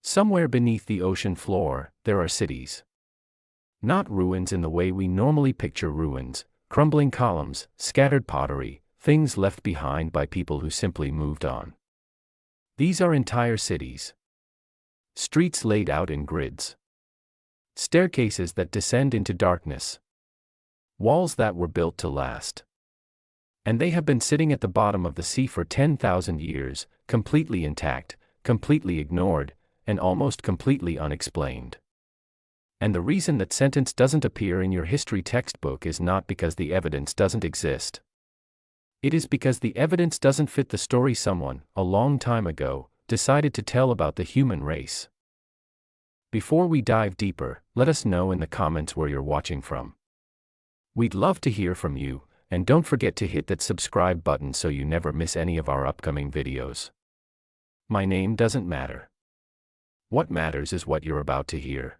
Somewhere beneath the ocean floor, there are cities. Not ruins in the way we normally picture ruins, crumbling columns, scattered pottery, things left behind by people who simply moved on. These are entire cities. Streets laid out in grids. Staircases that descend into darkness. Walls that were built to last. And they have been sitting at the bottom of the sea for 10,000 years, completely intact, completely ignored, and almost completely unexplained. And the reason that sentence doesn't appear in your history textbook is not because the evidence doesn't exist. It is because the evidence doesn't fit the story someone, a long time ago, decided to tell about the human race. Before we dive deeper, let us know in the comments where you're watching from. We'd love to hear from you, and don't forget to hit that subscribe button so you never miss any of our upcoming videos. My name doesn't matter. What matters is what you're about to hear.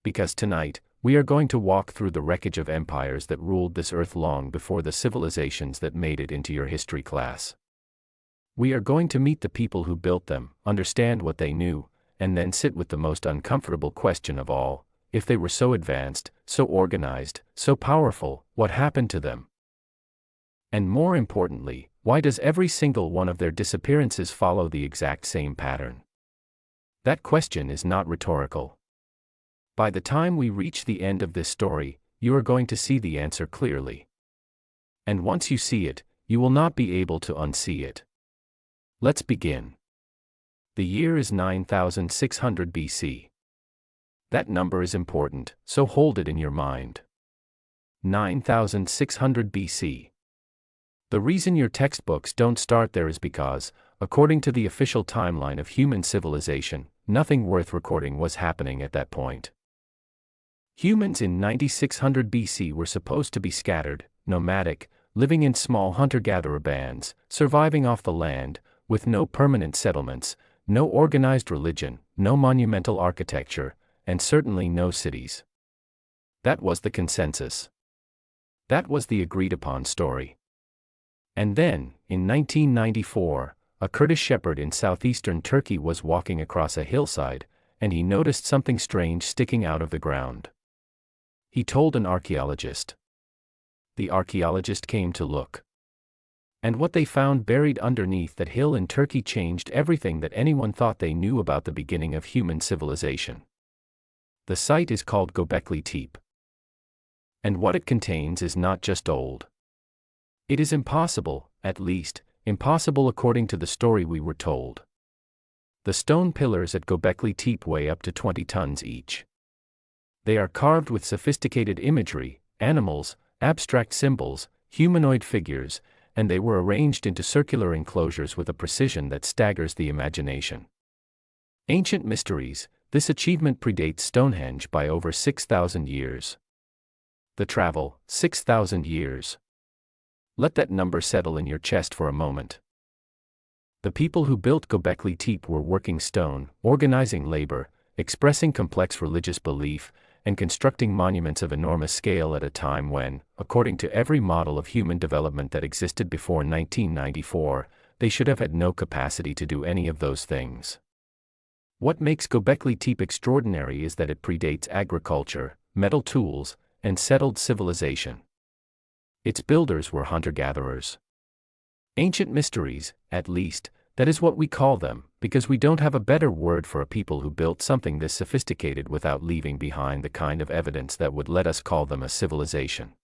Because tonight, we are going to walk through the wreckage of empires that ruled this earth long before the civilizations that made it into your history class. We are going to meet the people who built them, understand what they knew, and then sit with the most uncomfortable question of all: if they were so advanced, so organized, so powerful, what happened to them? And more importantly, why does every single one of their disappearances follow the exact same pattern? That question is not rhetorical. By the time we reach the end of this story, you are going to see the answer clearly. And once you see it, you will not be able to unsee it. Let's begin. The year is 9600 BC. That number is important, so hold it in your mind. 9600 BC. The reason your textbooks don't start there is because, according to the official timeline of human civilization, nothing worth recording was happening at that point. Humans in 9600 BC were supposed to be scattered, nomadic, living in small hunter-gatherer bands, surviving off the land, with no permanent settlements, no organized religion, no monumental architecture, and certainly no cities. That was the consensus. That was the agreed-upon story. And then, in 1994, a Kurdish shepherd in southeastern Turkey was walking across a hillside, and he noticed something strange sticking out of the ground. He told an archaeologist. The archaeologist came to look. And what they found buried underneath that hill in Turkey changed everything that anyone thought they knew about the beginning of human civilization. The site is called Göbekli Tepe. And what it contains is not just old. It is impossible, at least, impossible according to the story we were told. The stone pillars at Göbekli Tepe weigh up to 20 tons each. They are carved with sophisticated imagery, animals, abstract symbols, humanoid figures, and they were arranged into circular enclosures with a precision that staggers the imagination. Ancient mysteries, this achievement predates Stonehenge by over 6,000 years. The travel, 6,000 years. Let that number settle in your chest for a moment. The people who built Göbekli Tepe were working stone, organizing labor, expressing complex religious belief, and constructing monuments of enormous scale at a time when, according to every model of human development that existed before 1994, they should have had no capacity to do any of those things. What makes Göbekli Tepe extraordinary is that it predates agriculture, metal tools, and settled civilization. Its builders were hunter-gatherers. Ancient mysteries, at least, that is what we call them, because we don't have a better word for a people who built something this sophisticated without leaving behind the kind of evidence that would let us call them a civilization.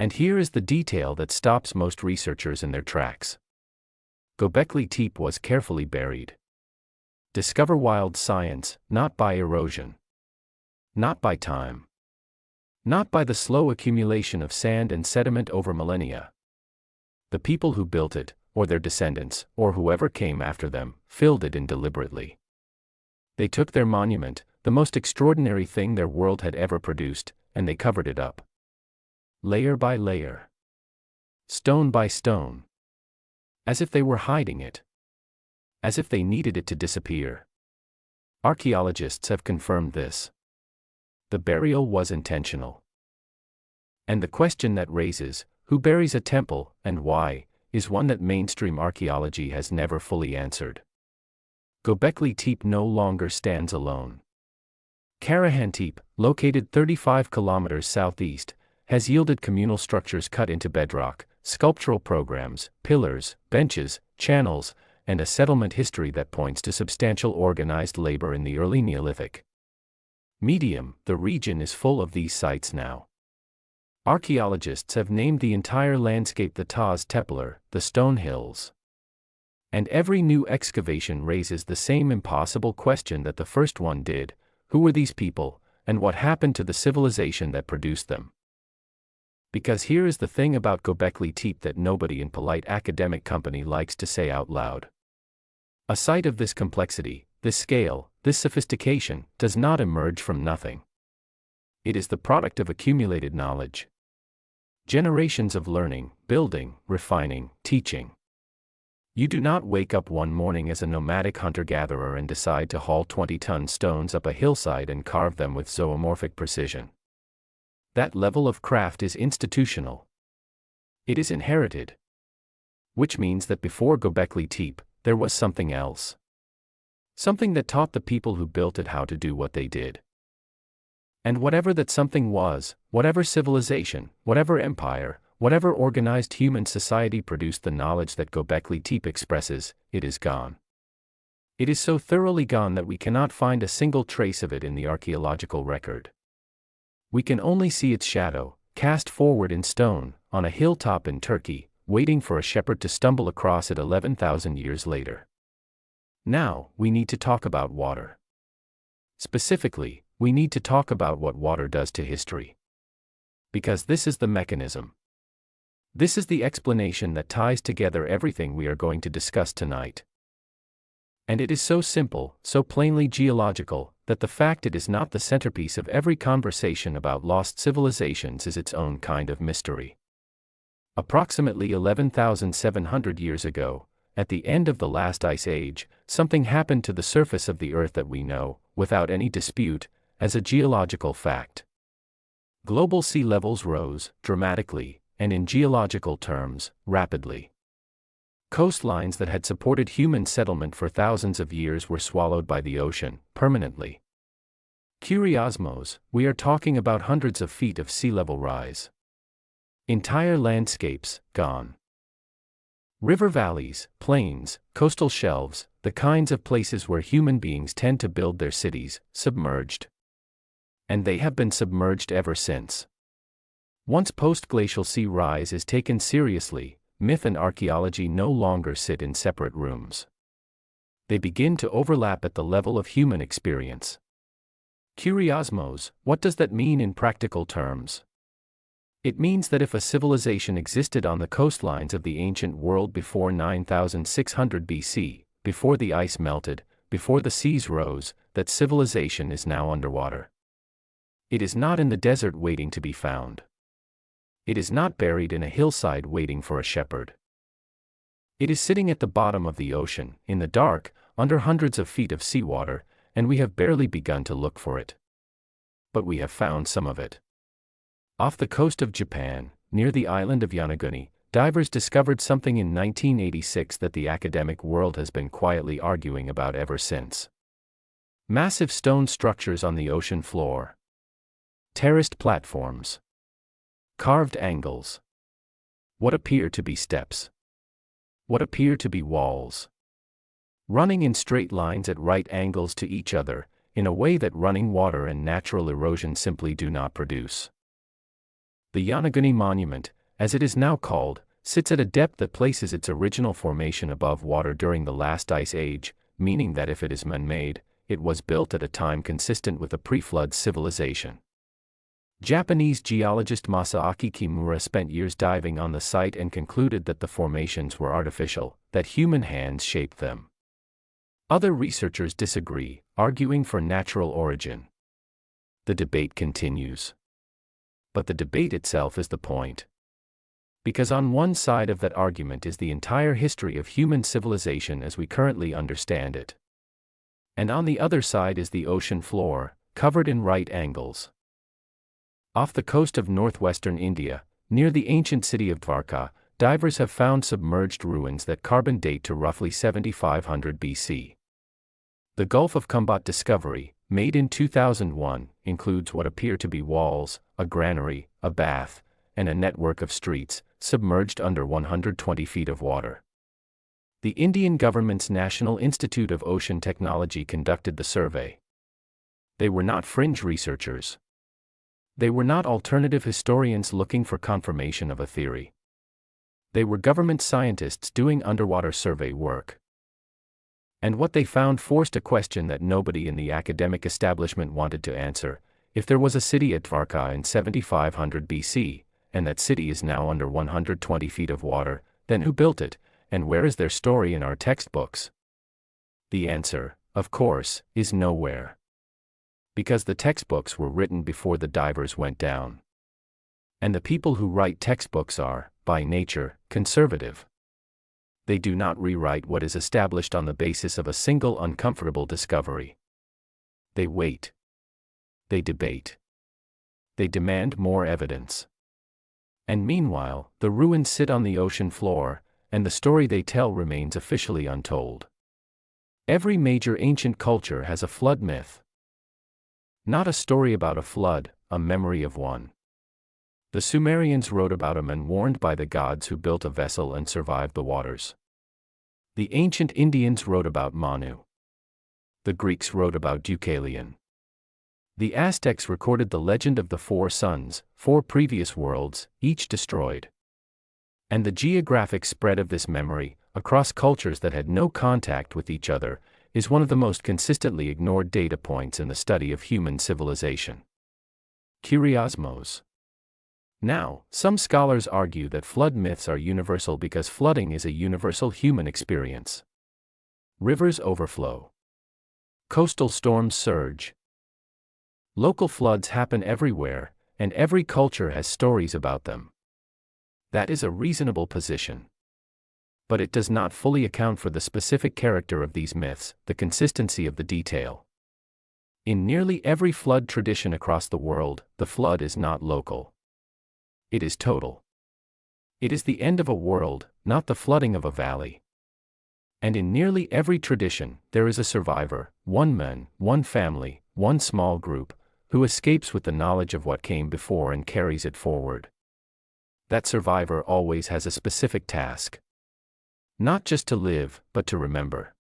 And here is the detail that stops most researchers in their tracks. Göbekli Tepe was carefully buried. Discover wild science, not by erosion. Not by time. Not by the slow accumulation of sand and sediment over millennia. The people who built it, or their descendants, or whoever came after them, filled it in deliberately. They took their monument, the most extraordinary thing their world had ever produced, and they covered it up. Layer by layer. Stone by stone. As if they were hiding it. As if they needed it to disappear. Archaeologists have confirmed this. The burial was intentional. And the question that raises, who buries a temple, and why, is one that mainstream archaeology has never fully answered. Göbekli Tepe no longer stands alone. Karahantepe, located 35 kilometers southeast, has yielded communal structures cut into bedrock, sculptural programs, pillars, benches, channels, and a settlement history that points to substantial organized labor in the early Neolithic. Medium, the region is full of these sites now. Archaeologists have named the entire landscape the Taz Tepeler, the Stone Hills. And every new excavation raises the same impossible question that the first one did: who were these people, and what happened to the civilization that produced them? Because here is the thing about Göbekli Tepe that nobody in polite academic company likes to say out loud. A site of this complexity, this scale, this sophistication, does not emerge from nothing. It is the product of accumulated knowledge. Generations of learning, building, refining, teaching. You do not wake up one morning as a nomadic hunter-gatherer and decide to haul 20-ton stones up a hillside and carve them with zoomorphic precision. That level of craft is institutional. It is inherited. Which means that before Göbekli Tepe, there was something else. Something that taught the people who built it how to do what they did. And whatever that something was, whatever civilization, whatever empire, whatever organized human society produced the knowledge that Göbekli Tepe expresses, it is gone. It is so thoroughly gone that we cannot find a single trace of it in the archaeological record. We can only see its shadow, cast forward in stone, on a hilltop in Turkey, waiting for a shepherd to stumble across it 11,000 years later. Now, we need to talk about water. Specifically, we need to talk about what water does to history. Because this is the mechanism. This is the explanation that ties together everything we are going to discuss tonight. And it is so simple, so plainly geological, that the fact it is not the centerpiece of every conversation about lost civilizations is its own kind of mystery. Approximately 11,700 years ago, at the end of the last ice age, something happened to the surface of the Earth that we know, without any dispute, as a geological fact. Global sea levels rose, dramatically, and in geological terms, rapidly. Coastlines that had supported human settlement for thousands of years were swallowed by the ocean, permanently. Curiosmos, we are talking about hundreds of feet of sea level rise. Entire landscapes, gone. River valleys, plains, coastal shelves, the kinds of places where human beings tend to build their cities, submerged. And they have been submerged ever since. Once post-glacial sea rise is taken seriously, myth and archaeology no longer sit in separate rooms. They begin to overlap at the level of human experience. Curiosmos, what does that mean in practical terms? It means that if a civilization existed on the coastlines of the ancient world before 9600 BC, before the ice melted, before the seas rose, that civilization is now underwater. It is not in the desert waiting to be found. It is not buried in a hillside waiting for a shepherd. It is sitting at the bottom of the ocean, in the dark, under hundreds of feet of seawater, and we have barely begun to look for it. But we have found some of it. Off the coast of Japan, near the island of Yonaguni, divers discovered something in 1986 that the academic world has been quietly arguing about ever since. Massive stone structures on the ocean floor. Terraced platforms. Carved angles. What appear to be steps. What appear to be walls. Running in straight lines at right angles to each other, in a way that running water and natural erosion simply do not produce. The Yonaguni Monument, as it is now called, sits at a depth that places its original formation above water during the last ice age, meaning that if it is man-made, it was built at a time consistent with a pre-flood civilization. Japanese geologist Masaaki Kimura spent years diving on the site and concluded that the formations were artificial, that human hands shaped them. Other researchers disagree, arguing for natural origin. The debate continues. But the debate itself is the point. Because on one side of that argument is the entire history of human civilization as we currently understand it. And on the other side is the ocean floor, covered in right angles. Off the coast of northwestern India, near the ancient city of Dwarka, divers have found submerged ruins that carbon date to roughly 7500 BC. The Gulf of Khumbat discovery, made in 2001, includes what appear to be walls, a granary, a bath, and a network of streets, submerged under 120 feet of water. The Indian government's National Institute of Ocean Technology conducted the survey. They were not fringe researchers. They were not alternative historians looking for confirmation of a theory. They were government scientists doing underwater survey work. And what they found forced a question that nobody in the academic establishment wanted to answer. If there was a city at Dvarka in 7500 BC, and that city is now under 120 feet of water, then who built it, and where is their story in our textbooks? The answer, of course, is nowhere. Because the textbooks were written before the divers went down. And the people who write textbooks are, by nature, conservative. They do not rewrite what is established on the basis of a single uncomfortable discovery. They wait. They debate. They demand more evidence. And meanwhile, the ruins sit on the ocean floor, and the story they tell remains officially untold. Every major ancient culture has a flood myth. Not a story about a flood, a memory of one. The Sumerians wrote about a man warned by the gods who built a vessel and survived the waters. The ancient Indians wrote about Manu. The Greeks wrote about Deucalion. The Aztecs recorded the legend of the four suns, four previous worlds, each destroyed. And the geographic spread of this memory, across cultures that had no contact with each other, is one of the most consistently ignored data points in the study of human civilization. Curiosmos. Now, some scholars argue that flood myths are universal because flooding is a universal human experience. Rivers overflow. Coastal storms surge. Local floods happen everywhere, and every culture has stories about them. That is a reasonable position. But it does not fully account for the specific character of these myths, the consistency of the detail. In nearly every flood tradition across the world, the flood is not local. It is total. It is the end of a world, not the flooding of a valley. And in nearly every tradition, there is a survivor, one man, one family, one small group, who escapes with the knowledge of what came before and carries it forward. That survivor always has a specific task. Not just to live, but to remember.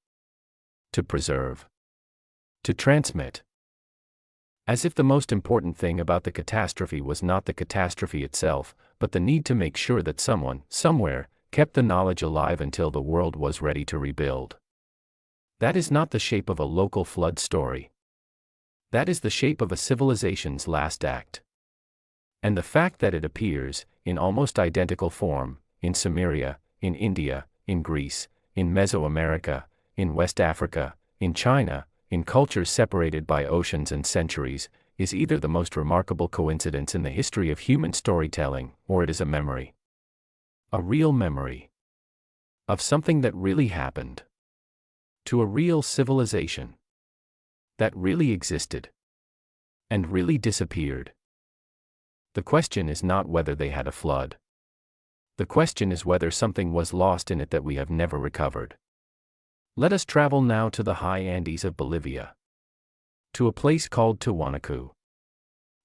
To preserve. To transmit. As if the most important thing about the catastrophe was not the catastrophe itself, but the need to make sure that someone, somewhere, kept the knowledge alive until the world was ready to rebuild. That is not the shape of a local flood story. That is the shape of a civilization's last act. And the fact that it appears, in almost identical form, in Sumeria, in India, in Greece, in Mesoamerica, in West Africa, in China, in cultures separated by oceans and centuries, is either the most remarkable coincidence in the history of human storytelling, or it is a memory. A real memory. Of something that really happened. To a real civilization. That really existed. And really disappeared. The question is not whether they had a flood. The question is whether something was lost in it that we have never recovered. Let us travel now to the high Andes of Bolivia. To a place called Tiwanaku.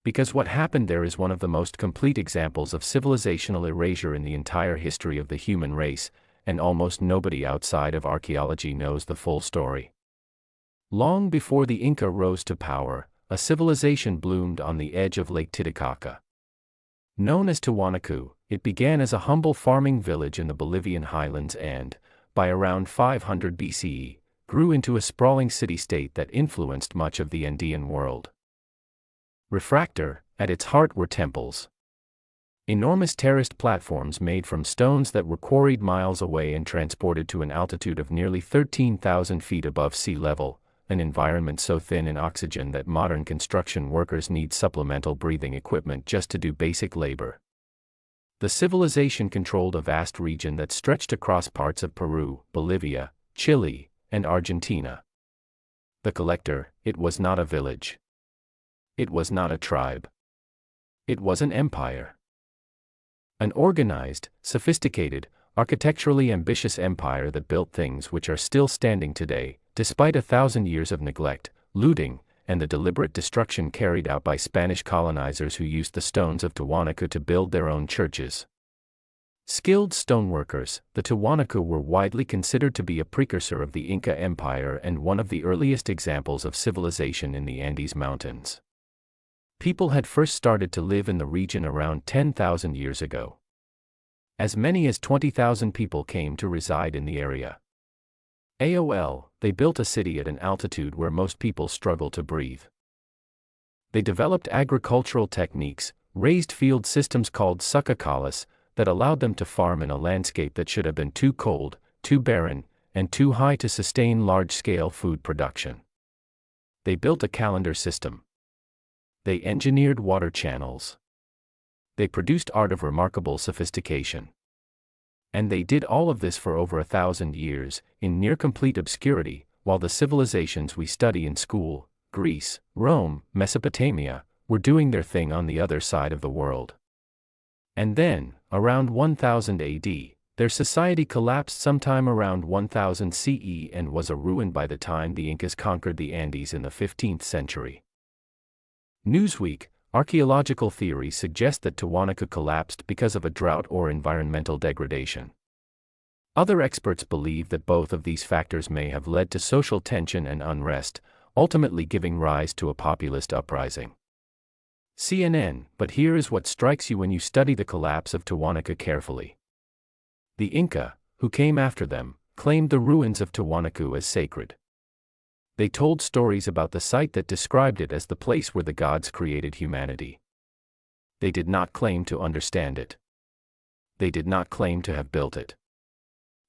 Because what happened there is one of the most complete examples of civilizational erasure in the entire history of the human race, and almost nobody outside of archaeology knows the full story. Long before the Inca rose to power, a civilization bloomed on the edge of Lake Titicaca. Known as Tiwanaku, it began as a humble farming village in the Bolivian highlands and, by around 500 BCE, grew into a sprawling city-state that influenced much of the Andean world. Refractor, at its heart were temples. Enormous terraced platforms made from stones that were quarried miles away and transported to an altitude of nearly 13,000 feet above sea level, an environment so thin in oxygen that modern construction workers need supplemental breathing equipment just to do basic labor. The civilization controlled a vast region that stretched across parts of Peru, Bolivia, Chile, and Argentina. The collector, it was not a village. It was not a tribe. It was an empire. An organized, sophisticated, architecturally ambitious empire that built things which are still standing today, Despite 1,000 years of neglect, looting, and the deliberate destruction carried out by Spanish colonizers who used the stones of Tiwanaku to build their own churches. Skilled stoneworkers, the Tiwanaku were widely considered to be a precursor of the Inca Empire and one of the earliest examples of civilization in the Andes Mountains. People had first started to live in the region around 10,000 years ago. As many as 20,000 people came to reside in the area. They built a city at an altitude where most people struggle to breathe. They developed agricultural techniques, raised field systems called succucalas, that allowed them to farm in a landscape that should have been too cold, too barren, and too high to sustain large-scale food production. They built a calendar system. They engineered water channels. They produced art of remarkable sophistication. And they did all of this for over 1,000 years, in near-complete obscurity, while the civilizations we study in school, Greece, Rome, Mesopotamia, were doing their thing on the other side of the world. And then, around 1000 AD, their society collapsed sometime around 1000 CE and was a ruin by the time the Incas conquered the Andes in the 15th century. Newsweek, archaeological theories suggest that Tiwanaku collapsed because of a drought or environmental degradation. Other experts believe that both of these factors may have led to social tension and unrest, ultimately giving rise to a populist uprising. CNN, but here is what strikes you when you study the collapse of Tiwanaku carefully. The Inca, who came after them, claimed the ruins of Tiwanaku as sacred. They told stories about the site that described it as the place where the gods created humanity. They did not claim to understand it. They did not claim to have built it.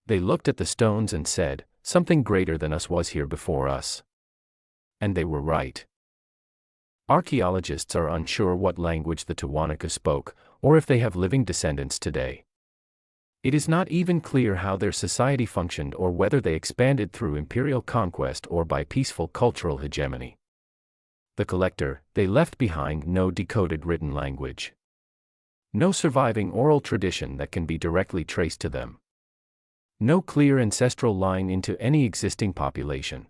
They looked at the stones and said, something greater than us was here before us. And they were right. Archaeologists are unsure what language the Tiwanaku spoke, or if they have living descendants today. It is not even clear how their society functioned or whether they expanded through imperial conquest or by peaceful cultural hegemony. The collector, they left behind no decoded written language. No surviving oral tradition that can be directly traced to them. No clear ancestral line into any existing population.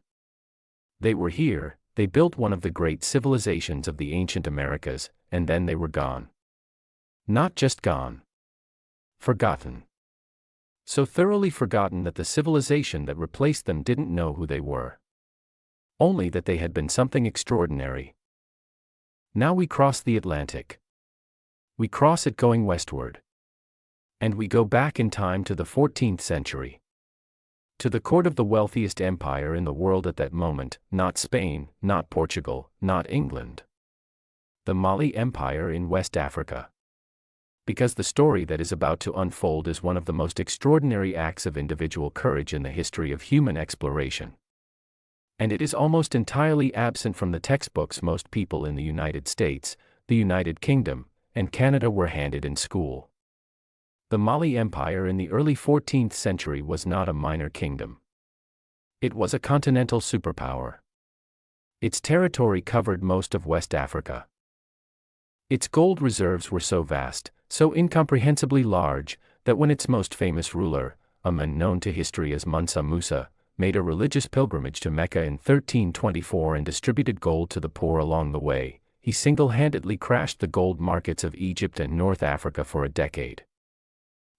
They were here. They built one of the great civilizations of the ancient Americas, and then they were gone. Not just gone. Forgotten. So thoroughly forgotten that the civilization that replaced them didn't know who they were. Only that they had been something extraordinary. Now we cross the Atlantic. We cross it going westward. And we go back in time to the 14th century. To the court of the wealthiest empire in the world at that moment, not Spain, not Portugal, not England. The Mali Empire in West Africa. Because the story that is about to unfold is one of the most extraordinary acts of individual courage in the history of human exploration. And it is almost entirely absent from the textbooks most people in the United States, the United Kingdom, and Canada were handed in school. The Mali Empire in the early 14th century was not a minor kingdom. It was a continental superpower. Its territory covered most of West Africa. Its gold reserves were so vast, so incomprehensibly large, that when its most famous ruler, a man known to history as Mansa Musa, made a religious pilgrimage to Mecca in 1324 and distributed gold to the poor along the way, he single-handedly crashed the gold markets of Egypt and North Africa for a decade.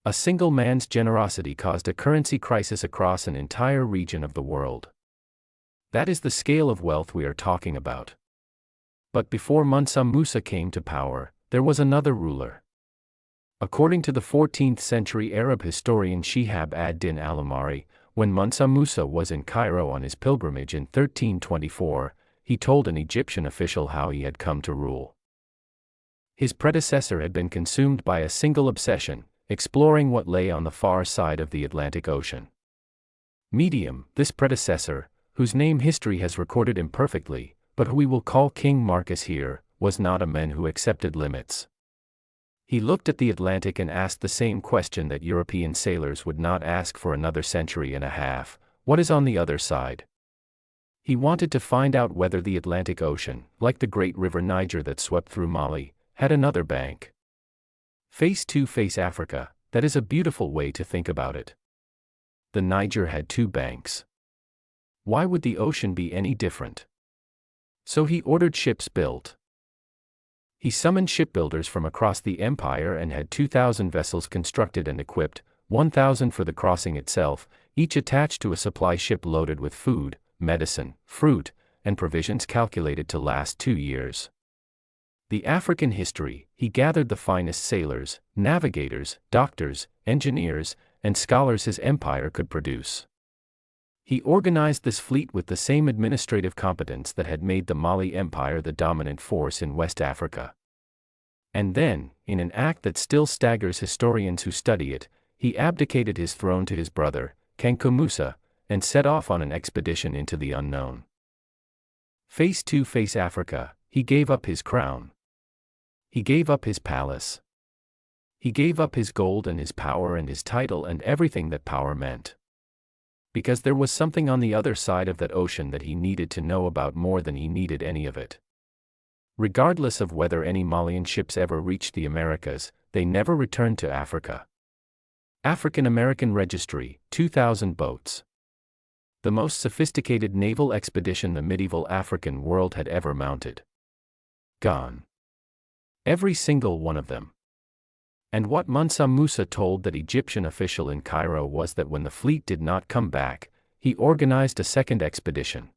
A single man's generosity caused a currency crisis across an entire region of the world. That is the scale of wealth we are talking about. But before Mansa Musa came to power, there was another ruler. According to the 14th century Arab historian Shihab ad-Din al-Umari, when Mansa Musa was in Cairo on his pilgrimage in 1324, he told an Egyptian official how he had come to rule. His predecessor had been consumed by a single obsession, exploring what lay on the far side of the Atlantic Ocean. Medium, this predecessor, whose name history has recorded imperfectly, but who we will call King Marcus here, was not a man who accepted limits. He looked at the Atlantic and asked the same question that European sailors would not ask for another century and a half: what is on the other side? He wanted to find out whether the Atlantic Ocean, like the great river Niger that swept through Mali, had another bank. Face-to-face Africa, that is a beautiful way to think about it. The Niger had two banks. Why would the ocean be any different? So he ordered ships built. He summoned shipbuilders from across the empire and had 2,000 vessels constructed and equipped, 1,000 for the crossing itself, each attached to a supply ship loaded with food, medicine, fruit, and provisions calculated to last 2 years. The African history, he gathered the finest sailors, navigators, doctors, engineers, and scholars his empire could produce. He organized this fleet with the same administrative competence that had made the Mali Empire the dominant force in West Africa. And then, in an act that still staggers historians who study it, he abdicated his throne to his brother, Kanku Musa, and set off on an expedition into the unknown. Face to face Africa, he gave up his crown. He gave up his palace. He gave up his gold and his power and his title and everything that power meant. Because there was something on the other side of that ocean that he needed to know about more than he needed any of it. Regardless of whether any Malian ships ever reached the Americas, they never returned to Africa. African American Registry, 2,000 boats. The most sophisticated naval expedition the medieval African world had ever mounted. Gone. Every single one of them. And what Mansa Musa told that Egyptian official in Cairo was that when the fleet did not come back, he organized a second expedition.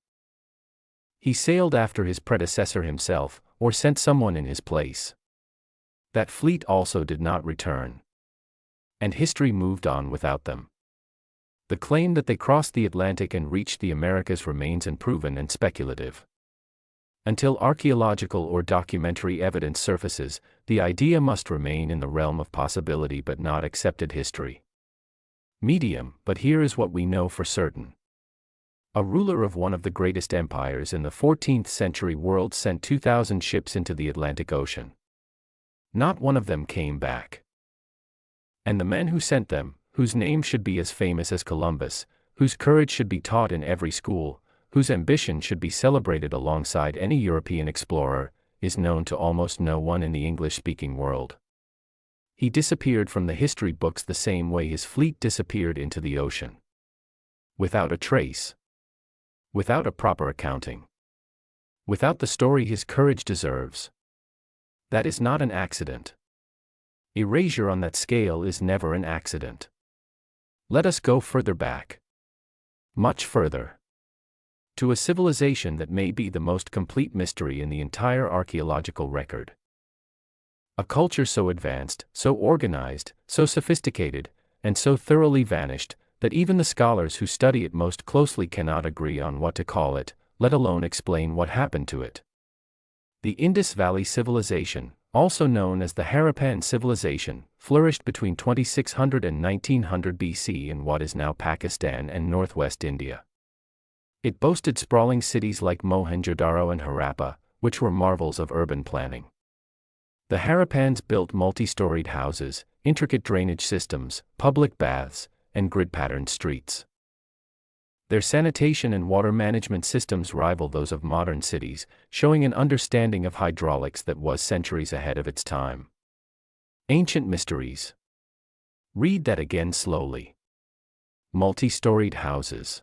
He sailed after his predecessor himself, or sent someone in his place. That fleet also did not return. And history moved on without them. The claim that they crossed the Atlantic and reached the Americas remains unproven and speculative. Until archaeological or documentary evidence surfaces, the idea must remain in the realm of possibility but not accepted history. Medium, but here is what we know for certain. A ruler of one of the greatest empires in the 14th century world sent 2,000 ships into the Atlantic Ocean. Not one of them came back. And the men who sent them, whose name should be as famous as Columbus, whose courage should be taught in every school, whose ambition should be celebrated alongside any European explorer, is known to almost no one in the English-speaking world. He disappeared from the history books the same way his fleet disappeared into the ocean. Without a trace. Without a proper accounting. Without the story his courage deserves. That is not an accident. Erasure on that scale is never an accident. Let us go further back. Much further. To a civilization that may be the most complete mystery in the entire archaeological record. A culture so advanced, so organized, so sophisticated, and so thoroughly vanished, that even the scholars who study it most closely cannot agree on what to call it, let alone explain what happened to it. The Indus Valley Civilization, also known as the Harappan Civilization, flourished between 2600 and 1900 BC in what is now Pakistan and northwest India. It boasted sprawling cities like Mohenjo-daro and Harappa, which were marvels of urban planning. The Harappans built multi-storied houses, intricate drainage systems, public baths, and grid-patterned streets. Their sanitation and water management systems rival those of modern cities, showing an understanding of hydraulics that was centuries ahead of its time. Ancient mysteries. Read that again slowly. Multi-storied houses.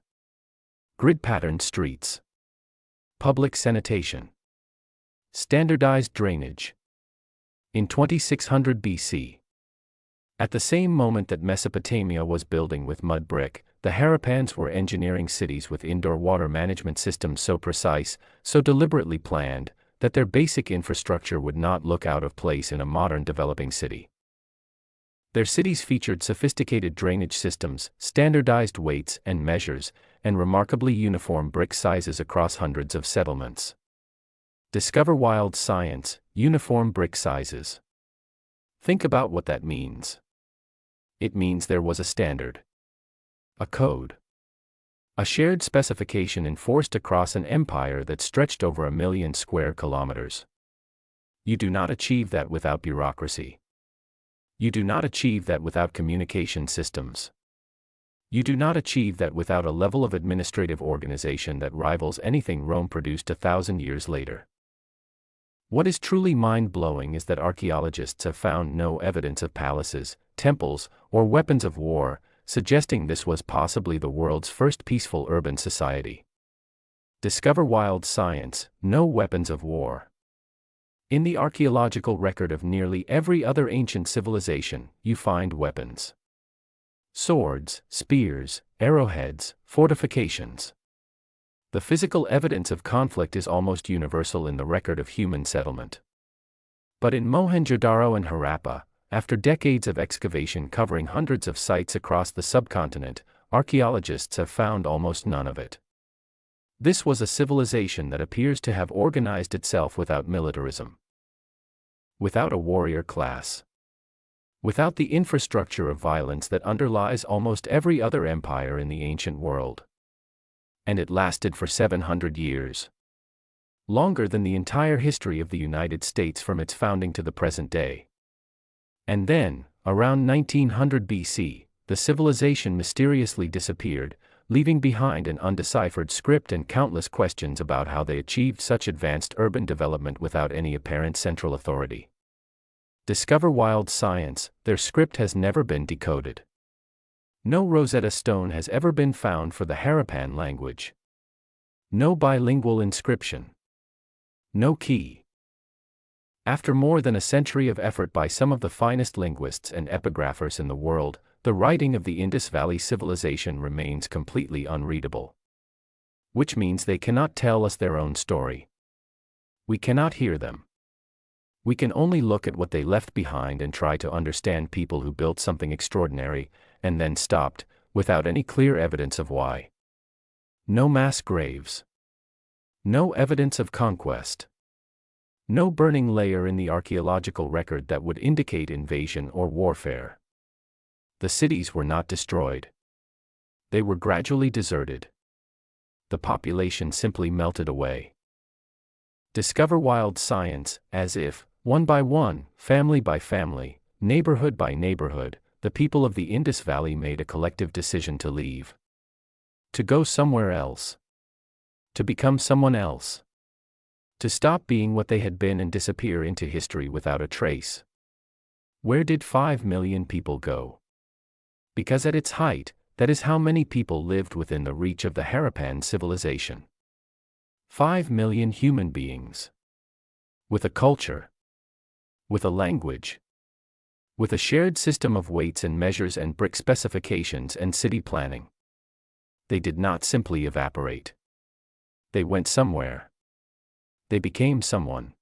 Grid-patterned streets. Public sanitation. Standardized drainage. In 2600 BC. At the same moment that Mesopotamia was building with mud brick, the Harappans were engineering cities with indoor water management systems so precise, so deliberately planned, that their basic infrastructure would not look out of place in a modern developing city. Their cities featured sophisticated drainage systems, standardized weights and measures, and remarkably uniform brick sizes across hundreds of settlements. Discover wild science, uniform brick sizes. Think about what that means. It means there was a standard. A code. A shared specification enforced across an empire that stretched over 1 million square kilometers. You do not achieve that without bureaucracy. You do not achieve that without communication systems. You do not achieve that without a level of administrative organization that rivals anything Rome produced 1,000 years later. What is truly mind-blowing is that archaeologists have found no evidence of palaces, temples, or weapons of war, suggesting this was possibly the world's first peaceful urban society. Discover wild science, no weapons of war. In the archaeological record of nearly every other ancient civilization, you find weapons. Swords, spears, arrowheads, fortifications. The physical evidence of conflict is almost universal in the record of human settlement. But in Mohenjo-Daro and Harappa, after decades of excavation covering hundreds of sites across the subcontinent, archaeologists have found almost none of it. This was a civilization that appears to have organized itself without militarism, without a warrior class, without the infrastructure of violence that underlies almost every other empire in the ancient world. And it lasted for 700 years. Longer than the entire history of the United States from its founding to the present day. And then, around 1900 BC, the civilization mysteriously disappeared, leaving behind an undeciphered script and countless questions about how they achieved such advanced urban development without any apparent central authority. Discover wild science, their script has never been decoded. No Rosetta Stone has ever been found for the Harappan language. No bilingual inscription. No key. After more than a century of effort by some of the finest linguists and epigraphers in the world, the writing of the Indus Valley civilization remains completely unreadable. Which means they cannot tell us their own story. We cannot hear them. We can only look at what they left behind and try to understand people who built something extraordinary, and then stopped, without any clear evidence of why. No mass graves. No evidence of conquest. No burning layer in the archaeological record that would indicate invasion or warfare. The cities were not destroyed. They were gradually deserted. The population simply melted away. Discover wild science, as if, one by one, family by family, neighborhood by neighborhood, the people of the Indus Valley made a collective decision to leave. To go somewhere else. To become someone else. To stop being what they had been and disappear into history without a trace. Where did 5 million people go? Because at its height, that is how many people lived within the reach of the Harappan civilization. 5 million human beings. With a culture. With a language. With a shared system of weights and measures and brick specifications and city planning. They did not simply evaporate. They went somewhere. They became someone.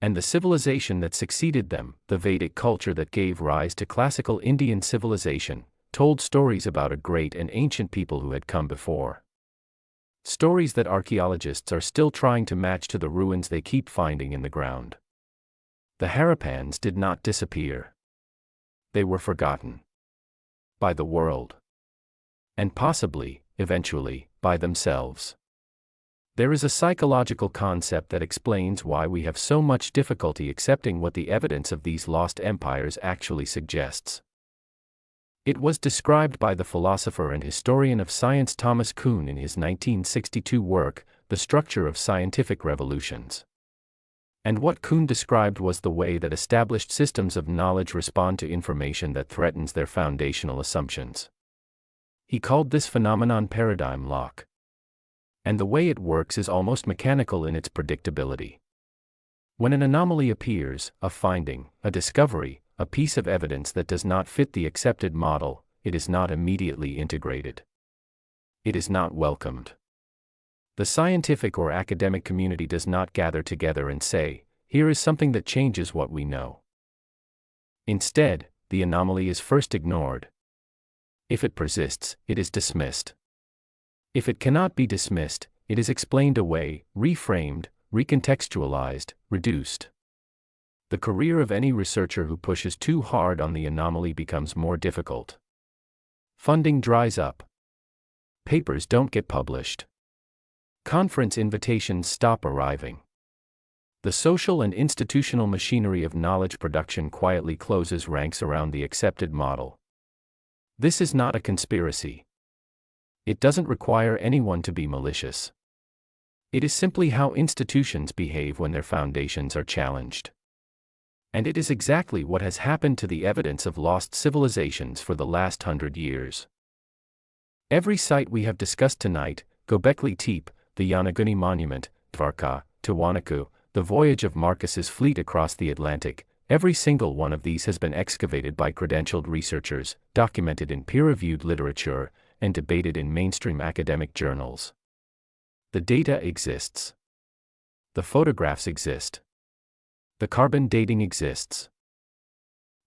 And the civilization that succeeded them, the Vedic culture that gave rise to classical Indian civilization, told stories about a great and ancient people who had come before. Stories that archaeologists are still trying to match to the ruins they keep finding in the ground. The Harappans did not disappear. They were forgotten. By the world. And possibly, eventually, by themselves. There is a psychological concept that explains why we have so much difficulty accepting what the evidence of these lost empires actually suggests. It was described by the philosopher and historian of science Thomas Kuhn in his 1962 work, The Structure of Scientific Revolutions. And what Kuhn described was the way that established systems of knowledge respond to information that threatens their foundational assumptions. He called this phenomenon paradigm lock. And the way it works is almost mechanical in its predictability. When an anomaly appears, a finding, a discovery, a piece of evidence that does not fit the accepted model, it is not immediately integrated. It is not welcomed. The scientific or academic community does not gather together and say, here is something that changes what we know. Instead, the anomaly is first ignored. If it persists, it is dismissed. If it cannot be dismissed, it is explained away, reframed, recontextualized, reduced. The career of any researcher who pushes too hard on the anomaly becomes more difficult. Funding dries up. Papers don't get published. Conference invitations stop arriving. The social and institutional machinery of knowledge production quietly closes ranks around the accepted model. This is not a conspiracy. It doesn't require anyone to be malicious. It is simply how institutions behave when their foundations are challenged. And it is exactly what has happened to the evidence of lost civilizations for the last 100 years. Every site we have discussed tonight, Göbekli Tepe, the Yonaguni Monument, Tiwanaku, the voyage of Marcus's fleet across the Atlantic. Every single one of these has been excavated by credentialed researchers, documented in peer-reviewed literature, and debated in mainstream academic journals. The data exists. The photographs exist. The carbon dating exists.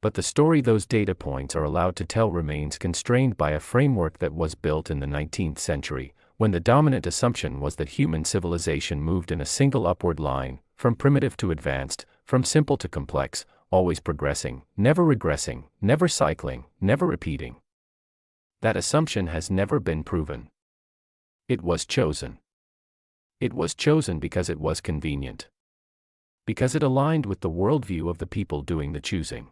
But the story those data points are allowed to tell remains constrained by a framework that was built in the 19th century, when the dominant assumption was that human civilization moved in a single upward line, from primitive to advanced, from simple to complex, always progressing, never regressing, never cycling, never repeating. That assumption has never been proven. It was chosen. It was chosen because it was convenient. Because it aligned with the worldview of the people doing the choosing.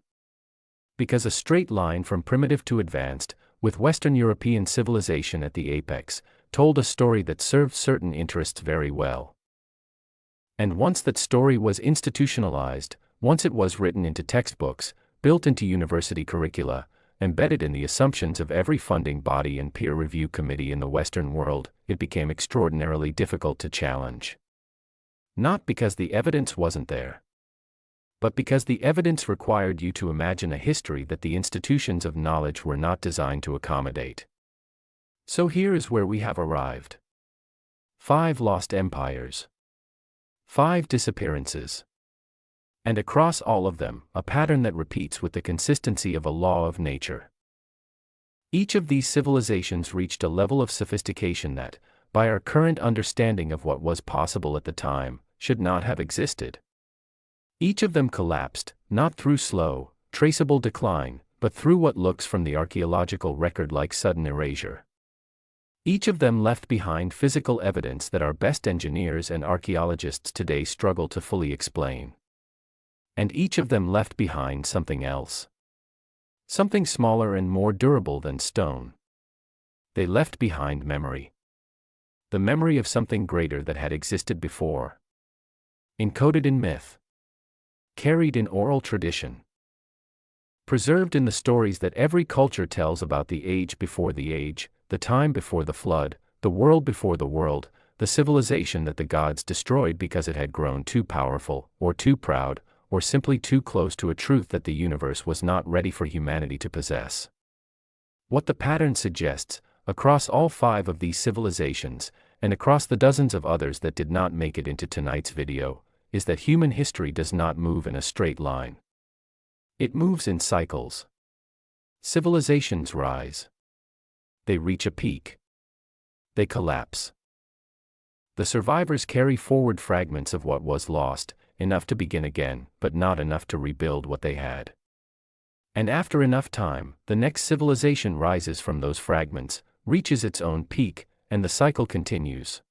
Because a straight line from primitive to advanced, with Western European civilization at the apex, told a story that served certain interests very well. And once that story was institutionalized, once it was written into textbooks, built into university curricula, embedded in the assumptions of every funding body and peer review committee in the Western world, it became extraordinarily difficult to challenge. Not because the evidence wasn't there, but because the evidence required you to imagine a history that the institutions of knowledge were not designed to accommodate. So here is where we have arrived. 5 lost empires. 5 disappearances. And across all of them, a pattern that repeats with the consistency of a law of nature. Each of these civilizations reached a level of sophistication that, by our current understanding of what was possible at the time, should not have existed. Each of them collapsed, not through slow, traceable decline, but through what looks from the archaeological record like sudden erasure. Each of them left behind physical evidence that our best engineers and archaeologists today struggle to fully explain. And each of them left behind something else. Something smaller and more durable than stone. They left behind memory. The memory of something greater that had existed before. Encoded in myth. Carried in oral tradition. Preserved in the stories that every culture tells about the age before the age, the time before the flood, the world before the world, the civilization that the gods destroyed because it had grown too powerful, or too proud, or simply too close to a truth that the universe was not ready for humanity to possess. What the pattern suggests, across all 5 of these civilizations, and across the dozens of others that did not make it into tonight's video, is that human history does not move in a straight line. It moves in cycles. Civilizations rise. They reach a peak. They collapse. The survivors carry forward fragments of what was lost, enough to begin again, but not enough to rebuild what they had. And after enough time, the next civilization rises from those fragments, reaches its own peak, and the cycle continues.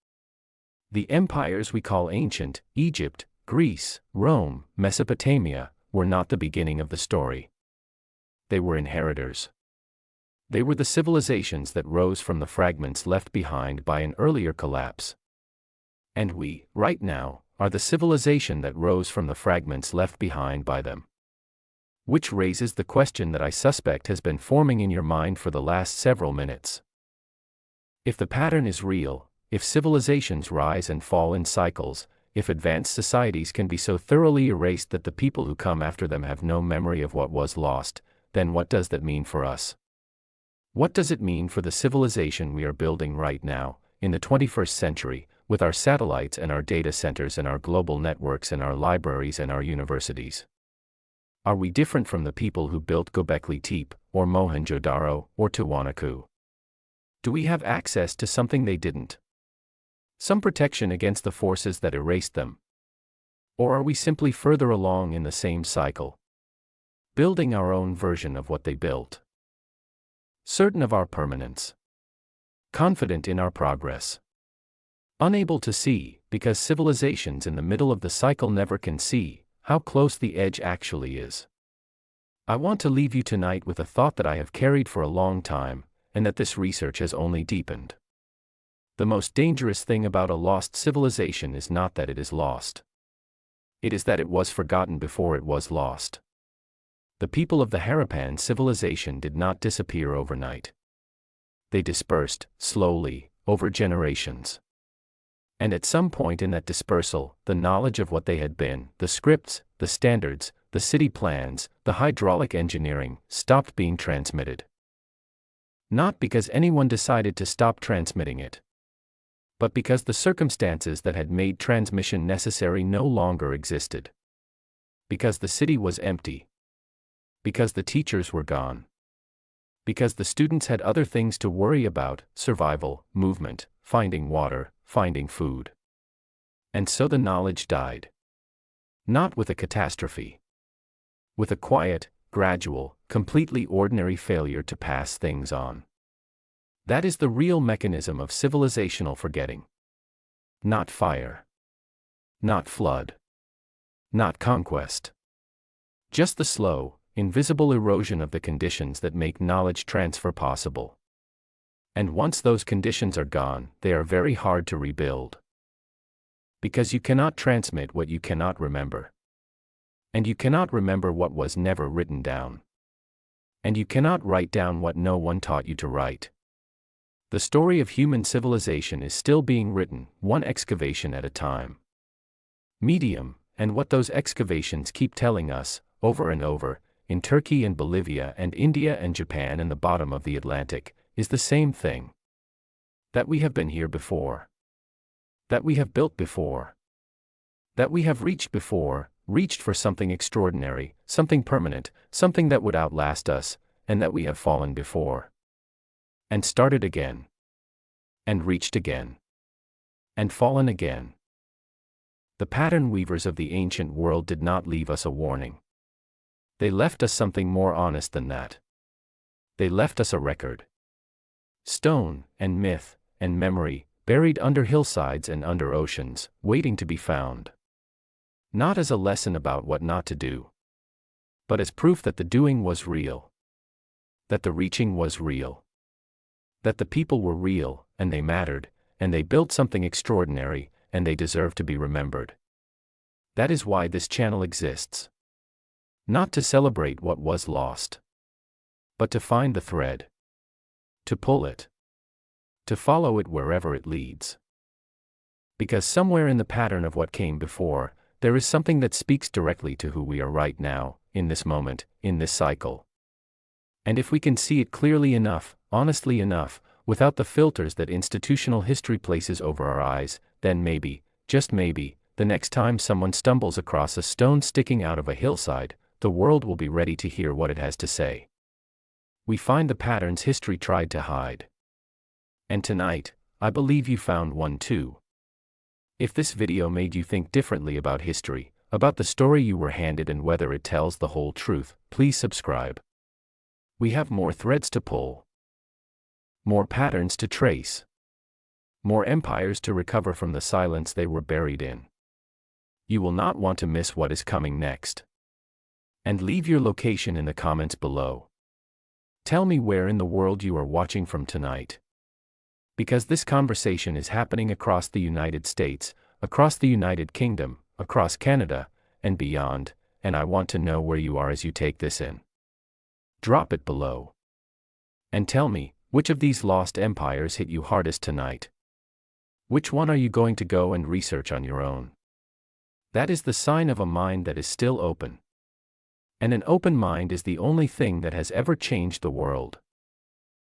The empires we call ancient, Egypt, Greece, Rome, Mesopotamia, were not the beginning of the story. They were inheritors. They were the civilizations that rose from the fragments left behind by an earlier collapse. And we, right now, are the civilization that rose from the fragments left behind by them. Which raises the question that I suspect has been forming in your mind for the last several minutes. If the pattern is real, if civilizations rise and fall in cycles, if advanced societies can be so thoroughly erased that the people who come after them have no memory of what was lost, then what does that mean for us? What does it mean for the civilization we are building right now, in the 21st century, with our satellites and our data centers and our global networks and our libraries and our universities? Are we different from the people who built Göbekli Tepe, or Mohenjo-Daro, or Tiwanaku? Do we have access to something they didn't? Some protection against the forces that erased them? Or are we simply further along in the same cycle? Building our own version of what they built? Certain of our permanence. Confident in our progress. Unable to see, because civilizations in the middle of the cycle never can see, how close the edge actually is. I want to leave you tonight with a thought that I have carried for a long time, and that this research has only deepened. The most dangerous thing about a lost civilization is not that it is lost. It is that it was forgotten before it was lost. The people of the Harappan civilization did not disappear overnight. They dispersed, slowly, over generations. And at some point in that dispersal, the knowledge of what they had been, the scripts, the standards, the city plans, the hydraulic engineering, stopped being transmitted. Not because anyone decided to stop transmitting it, but because the circumstances that had made transmission necessary no longer existed. Because the city was empty. Because the teachers were gone. Because the students had other things to worry about: survival, movement, finding water, finding food. And so the knowledge died. Not with a catastrophe. With a quiet, gradual, completely ordinary failure to pass things on. That is the real mechanism of civilizational forgetting. Not fire. Not flood. Not conquest. Just the slow, invisible erosion of the conditions that make knowledge transfer possible. And once those conditions are gone, they are very hard to rebuild. Because you cannot transmit what you cannot remember. And you cannot remember what was never written down. And you cannot write down what no one taught you to write. The story of human civilization is still being written, one excavation at a time. Medium, and what those excavations keep telling us, over and over, in Turkey and Bolivia and India and Japan and the bottom of the Atlantic, is the same thing. That we have been here before. That we have built before. That we have reached before, reached for something extraordinary, something permanent, something that would outlast us, and that we have fallen before. And started again. And reached again. And fallen again. The pattern weavers of the ancient world did not leave us a warning. They left us something more honest than that. They left us a record. Stone, and myth, and memory, buried under hillsides and under oceans, waiting to be found. Not as a lesson about what not to do, but as proof that the doing was real. That the reaching was real. That the people were real, and they mattered, and they built something extraordinary, and they deserve to be remembered. That is why this channel exists. Not to celebrate what was lost, but to find the thread. To pull it. To follow it wherever it leads. Because somewhere in the pattern of what came before, there is something that speaks directly to who we are right now, in this moment, in this cycle. And if we can see it clearly enough, honestly enough, without the filters that institutional history places over our eyes, then maybe, just maybe, the next time someone stumbles across a stone sticking out of a hillside, the world will be ready to hear what it has to say. We find the patterns history tried to hide. And tonight, I believe you found one too. If this video made you think differently about history, about the story you were handed and whether it tells the whole truth, please subscribe. We have more threads to pull. More patterns to trace. More empires to recover from the silence they were buried in. You will not want to miss what is coming next. And leave your location in the comments below. Tell me where in the world you are watching from tonight. Because this conversation is happening across the United States, across the United Kingdom, across Canada, and beyond, and I want to know where you are as you take this in. Drop it below. And tell me, which of these lost empires hit you hardest tonight? Which one are you going to go and research on your own? That is the sign of a mind that is still open. And an open mind is the only thing that has ever changed the world.